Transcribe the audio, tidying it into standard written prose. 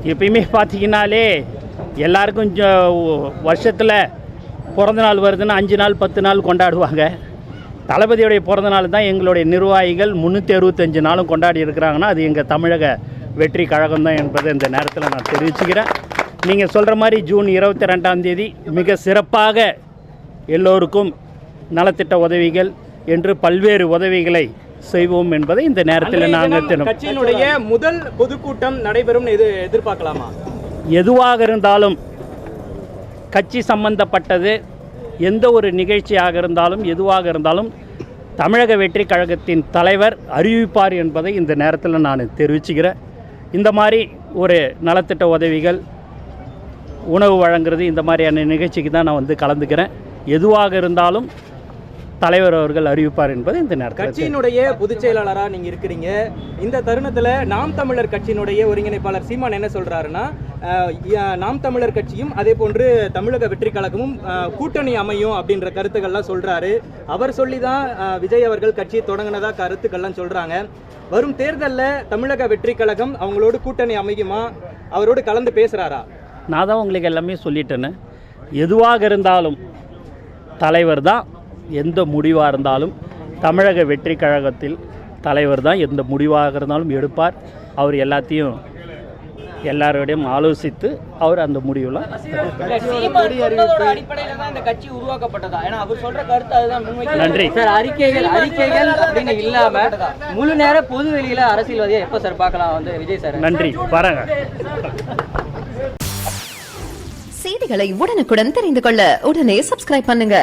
எப்பயுமே பார்த்தீங்கன்னாலே எல்லாருக்கும் வருஷத்தில் பிறந்த நாள் வருதுன்னா 5 நாள் 10 நாள் கொண்டாடுவாங்க. தளபதியுடைய பிறந்த நாள் தான் எங்களுடைய நிர்வாகிகள் 365 நாளும் கொண்டாடி இருக்கிறாங்கன்னா அது எங்கள் தமிழக வெற்றி கழகம் தான் என்பதை இந்த நேரத்தில் நான் தெரிவிச்சுக்கிறேன். நீங்கள் சொல்கிற மாதிரி ஜூன் 22ஆம் தேதி மிக சிறப்பாக எல்லோருக்கும் நலத்திட்ட உதவிகள் என்று பல்வேறு உதவிகளை செய்வோம் என்பதை இந்த நேரத்தில் நாங்கள் கட்சியினுடைய முதல் பொதுக்கூட்டம் நடைபெறும் எதிர்பார்க்கலாமா? எதுவாக இருந்தாலும் கட்சி சம்பந்தப்பட்டது எந்த ஒரு நிகழ்ச்சியாக இருந்தாலும் எதுவாக இருந்தாலும் தமிழக வெற்றி கழகத்தின் தலைவர் அறிவிப்பார் என்பதை இந்த நேரத்தில் நான் தெரிவிச்சுக்கிறேன். இந்த மாதிரி ஒரு நலத்திட்ட உதவிகள், உணவு வழங்குறது, இந்த மாதிரியான நிகழ்ச்சிக்கு தான் நான் கலந்துக்கிறேன். எதுவாக இருந்தாலும் தலைவர் அவர்கள் அறிவிப்பார் என்பது இந்த நேரத்தில். கட்சியினுடைய பொதுச் செயலாளராக நீங்கள் இருக்கிறீங்க. இந்த தருணத்தில் நாம் தமிழர் கட்சியினுடைய ஒருங்கிணைப்பாளர் சீமான் என்ன சொல்கிறாருன்னா, நாம் தமிழர் கட்சியும் அதே போன்று தமிழக வெற்றி கழகமும் கூட்டணி அமையும் அப்படின்ற கருத்துக்கள்லாம் சொல்கிறாரு. அவர் சொல்லி தான் விஜய் அவர்கள் கட்சியை தொடங்கினதா கருத்துக்கள்லாம் சொல்கிறாங்க. வரும் தேர்தலில் தமிழக வெற்றி கழகம் அவங்களோட கூட்டணி அமையுமா? அவரோடு கலந்து பேசுகிறாரா? நான் தான் உங்களுக்கு எல்லாமே சொல்லிட்டேன்னு. எதுவாக இருந்தாலும் தலைவர் தான், எந்த முடிவாக இருந்தாலும் தமிழக வெற்றி கழகத்தில் தலைவர் தான் எந்த முடிவாக இருந்தாலும் எடுப்பார். அவர் எல்லாத்தையும் எல்லாரோடையும் ஆலோசித்து அவர் அந்த முடிவுலாம் நன்றி சார். அறிக்கைகள் அப்படின்னு இல்லாம முழு நேர பொது வெளியில அரசியல்வாதியா எப்ப சார் பார்க்கலாம் விஜய் சார்? நன்றி. பாருங்க, செய்திகளை உடனுக்குடன் தெரிந்து கொள்ள உடனே சப்ஸ்கிரைப் பண்ணுங்க.